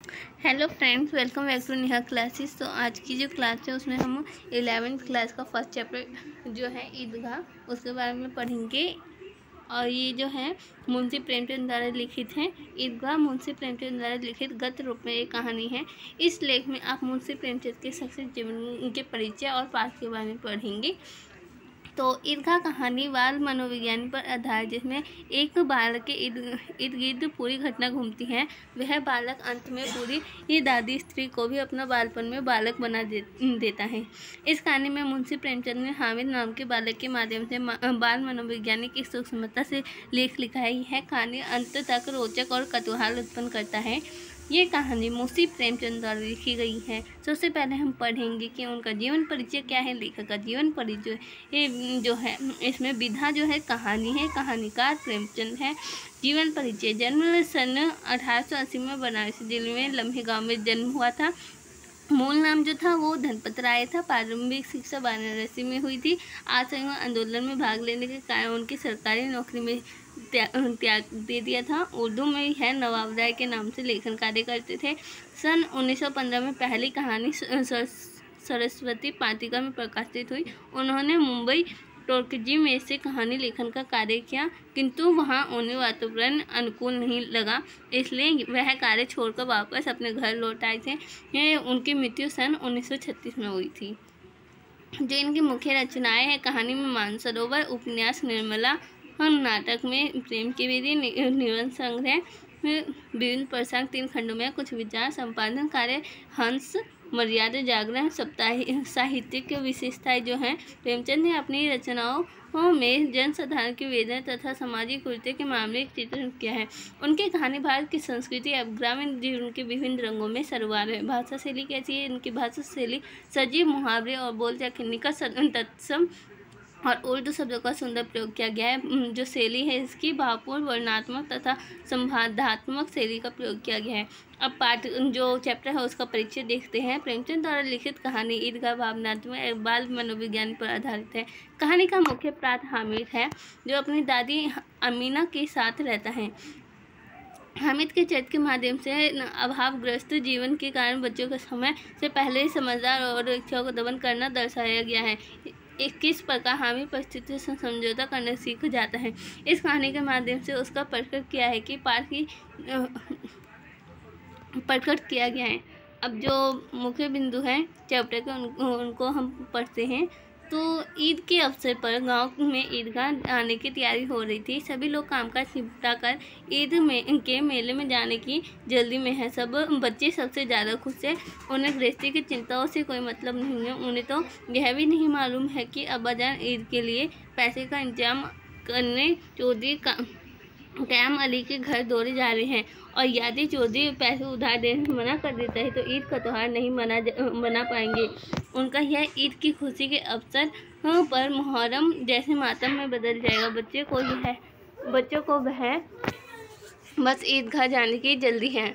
Hello friends, welcome back to Neha classes. तो आज की जो क्लास है उसमें हम 11वीं क्लास का फर्स्ट चैप्टर जो है ईदगाह उसके बारे में पढ़ेंगे। और ये जो है मुंशी प्रेमचंद द्वारा लिखित है। ईदगाह मुंशी प्रेमचंद द्वारा लिखित गद्य रूप में एक कहानी है। इस लेख में आप मुंशी प्रेमचंद के शख्सियत जीवन के परिचय और पाठ के बारे में पढ़ेंगे। तो ईदगाह कहानी बाल मनोविज्ञान पर आधारित, जिसमें एक बालक के इर्द गिर्द पूरी घटना घूमती है। वह बालक अंत में पूरी ये दादी स्त्री को भी अपना बालपन में बालक बना देता है। इस कहानी में मुंशी प्रेमचंद ने हामिद नाम के बालक के माध्यम से बाल मनोविज्ञान की सूक्ष्मता से लेख लिखा है। यह कहानी अंत तक रोचक और कौतूहल उत्पन्न करता है। ये कहानी मुंशी प्रेमचंद द्वारा लिखी गई है। सबसे पहले हम पढ़ेंगे कि उनका जीवन परिचय क्या है। लेखक का जीवन परिचय ये जो है, इसमें विधा जो है कहानी है, कहानीकार प्रेमचंद है। जीवन परिचय: जन्म सन 1880 में बनारस जिले में लम्हे गांव में जन्म हुआ था। मूल नाम जो था वो धनपत राय था। प्रारंभिक शिक्षा वाराणसी में हुई थी। असहयोग आंदोलन में भाग लेने के कारण उनकी सरकारी नौकरी में त्याग दे दिया था। उर्दू में है नवाब राय के नाम से लेखन कार्य करते थे। सन 1915 में पहली कहानी सरस्वती पातिका में प्रकाशित हुई। उन्होंने मुंबई टोर्कजी में से कहानी लेखन का कार्य किया, किंतु वहां उन्हें वातावरण अनुकूल नहीं लगा, इसलिए वह कार्य छोड़कर वापस अपने घर लौट आए थे। उनकी मृत्यु सन 1936 में हुई थी। जो इनकी मुख्य रचनाएं हैं: कहानी में मानसरोवर, उपन्यास निर्मला, नाटक में प्रेम की विधि, निबंध संग्रह विभिन्न प्रसंग 3 खंडों में कुछ विचार, संपादन कार्य हंस, मर्यादा, जागरण, साहित्यिक विशेषताएं जो हैं। प्रेमचंद ने अपनी रचनाओं में जनसाधारण की वेदना तथा सामाजिक कुरीति के मामले का चित्रण किया है। उनकी कहानी भारत की संस्कृति एवं ग्रामीण जीवन के विभिन्न रंगों में सरवार है। भाषा शैली कैसी है? इनकी भाषा शैली सजीव मुहावरे और बोलचाल के निकट तत्सम और उर्दू शब्दों का सुंदर प्रयोग किया गया है। जो शैली है इसकी भावपूर्ण, वर्णनात्मक तथा संवादात्मक शैली का प्रयोग किया गया है। अब पाठ जो चैप्टर है उसका परिचय देखते हैं। प्रेमचंद द्वारा लिखित कहानी ईदगाह भावनात्मक बाल मनोविज्ञान पर आधारित है। कहानी का मुख्य पात्र हामिद है, जो अपनी दादी अमीना के साथ रहता है। हामिद के चरित्र के माध्यम से अभावग्रस्त जीवन के कारण बच्चों के समय से पहले ही समझदार और इच्छाओं को दमन करना दर्शाया गया है। किस प्रकार हामिद परिस्थितियों से समझौता करना सीख जाता है। इस कहानी के माध्यम से उसका प्रकट किया है कि प्रकट किया गया है। अब जो मुख्य बिंदु हैं चैप्टर के उनको हम पढ़ते हैं। तो ईद के अवसर पर गांव में ईदगाह आने की तैयारी हो रही थी। सभी लोग कामकाज निपटा कर ईद के मेले में जाने की जल्दी में है। सब बच्चे सबसे ज़्यादा खुश है। उन्हें गृहस्थी की चिंताओं से कोई मतलब नहीं है। उन्हें तो यह भी नहीं मालूम है कि अब्बाजान ईद के लिए पैसे का इंतजाम करने चौधरी कैम अली के घर दौड़े जा रहे हैं, और यदि चौधरी पैसे उधार देने से मना कर देता है तो ईद का त्यौहार नहीं मना पाएंगे। उनका यह ईद की खुशी के अवसर पर मुहर्रम जैसे मातम में बदल जाएगा। बच्चों को वह बस ईदगाह जाने की जल्दी है।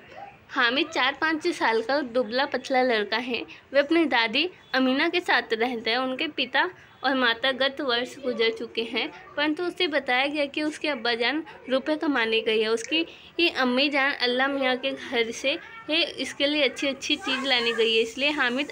हामिद 4-5 साल का दुबला पतला लड़का है। वह अपनी दादी अमीना के साथ रहता है। उनके पिता और माता गत वर्ष गुजर चुके हैं, परंतु उसे बताया गया कि उसके अब्बाजान रुपए कमाने गई है। उसकी अम्मी जान अल्लाह मियाँ के घर से इसके लिए अच्छी चीज़ लाने गई है, इसलिए हामिद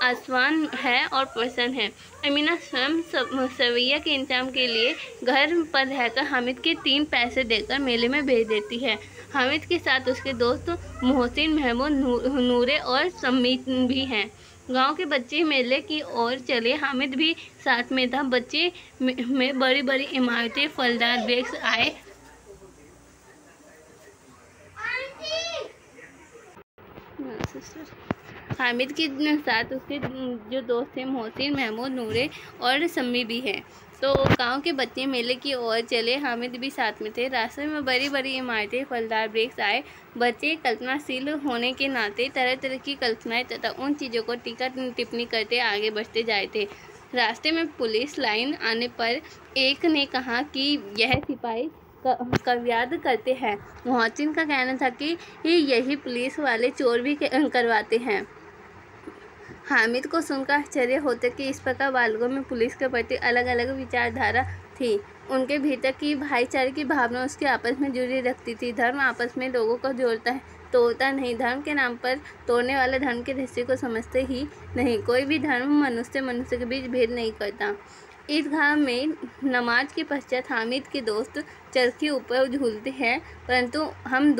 आसवान है और प्रसन्न है। अमीना स्वयं सवैया के इंतजाम के लिए घर पर रहकर हामिद के 3 पैसे देकर मेले में भेज देती है। हामिद के साथ उसके दोस्त मोहसिन, महमूद, नूरे और सम्मी भी हैं। गांव के बच्चे मेले की ओर चले। हामिद भी साथ में था। बच्चे में बड़ी बड़ी इमारतें, फलदार वृक्ष आए। हामिद के साथ उसके जो दोस्त थे मोहसिन, महमूद, नूरे और सम्मी भी हैं। तो गांव के बच्चे मेले की ओर चले। हामिद भी साथ में थे। रास्ते में बड़ी बड़ी इमारतें, फलदार वृक्ष आए। बच्चे कल्पनाशील होने के नाते तरह तरह की कल्पनाएं तथा उन चीज़ों को टीका टिप्पणी करते आगे बढ़ते जाए थे। रास्ते में पुलिस लाइन आने पर एक ने कहा कि यह सिपाही कव्याद करते हैं। मोहसिन का कहना था कि यही पुलिस वाले चोर भी करवाते हैं। हामिद को सुनकर आश्चर्य होता कि इस प्रकार बालकों में पुलिस के प्रति अलग अलग विचारधारा थी। उनके भीतर की भाईचारे की भावना उसके आपस में जुड़ी रखती थी। धर्म आपस में लोगों को जोड़ता है, तोड़ता नहीं। धर्म के नाम पर तोड़ने वाले धर्म के रहस्य को समझते ही नहीं। कोई भी धर्म मनुष्य के बीच भेद नहीं करता। ईदगाह में नमाज के पश्चात हामिद के दोस्त चरखी ऊपर झूलते हैं, परंतु हमें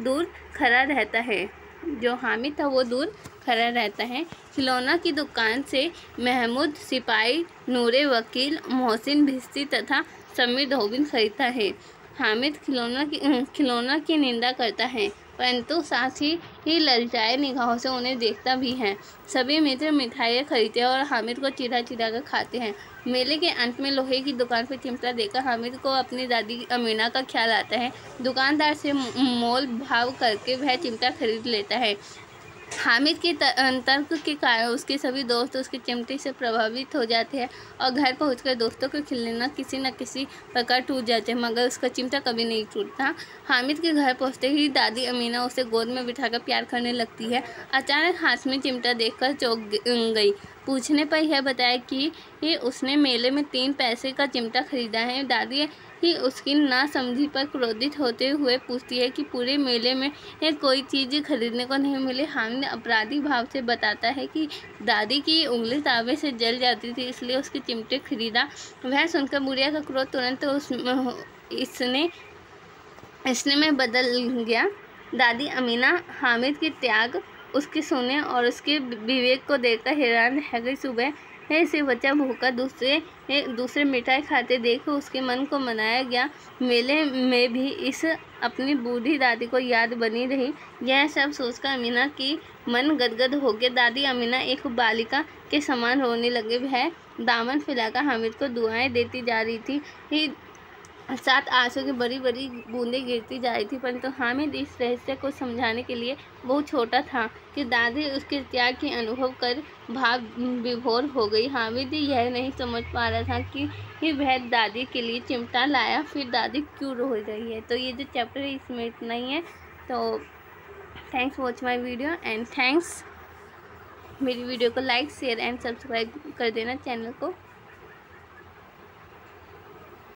दूर खड़ा रहता है। जो हामिद था वो दूर खड़ा रहता है। खिलौना की दुकान से महमूद सिपाही, नूरे वकील, मोहसिन भिस्ती तथा समीर धोबिन खरीदता है। हामिद खिलौना की निंदा करता है, परंतु साथ ही ललचाए निगाहों से उन्हें देखता भी है। सभी मित्र मिठाइयाँ खरीदते हैं और हामिद को चिढ़ा कर खाते हैं। मेले के अंत में लोहे की दुकान पर चिमटा देखकर हामिद को अपनी दादी अमीना का ख्याल आता है। दुकानदार से मोल भाव करके वह चिमटा खरीद लेता है। हामिद के तर्क के कारण उसके सभी दोस्त उसके चिमटे से प्रभावित हो जाते हैं और घर पहुंचकर दोस्तों के खिलौना किसी न किसी प्रकार टूट जाते हैं, मगर उसका चिमटा कभी नहीं टूटता। हामिद के घर पहुंचते ही दादी अमीना उसे गोद में बिठाकर प्यार करने लगती है। अचानक हाथ में चिमटा देखकर चौंक गई। पूछने पर यह बताया कि उसने मेले में 3 पैसे का चिमटा खरीदा है। दादी ही उसकी नासमझी पर क्रोधित होते हुए पूछती है कि पूरे मेले में कोई चीज़ खरीदने को नहीं मिली। हामिद अपराधी भाव से बताता है कि दादी की उंगली तावे से जल जाती थी, इसलिए उसके चिमटे खरीदा। वह सुनकर बुढ़िया का क्रोध तुरंत इसने में बदल गया। दादी अमीना हामिद के त्याग, उसके सोने और उसके विवेक को देखकर हैरान रह गई। सुबह से बच्चा भूखा दूसरे मिठाई खाते देख उसके मन को मनाया गया। मेले में भी इस अपनी बूढ़ी दादी को याद बनी रही। यह सब सोचकर अमीना की मन गदगद हो गया। दादी अमीना एक बालिका के समान रोने लगे। वह दामन फैलाकर हामिद को दुआएं देती जा रही थी। साथ आंसू की बड़ी बड़ी बूंदें गिरती जा रही थी, परंतु हामिद इस रहस्य को समझाने के लिए बहुत छोटा था कि दादी उसके त्याग के अनुभव कर भाव विभोर हो गई। हामिद यह नहीं समझ पा रहा था कि वह दादी के लिए चिमटा लाया, फिर दादी क्यों रो रही है। तो ये जो चैप्टर है इसमें इतना ही है। तो thanks watch my video and thanks. मेरी वीडियो को लाइक शेयर एंड सब्सक्राइब कर देना चैनल को।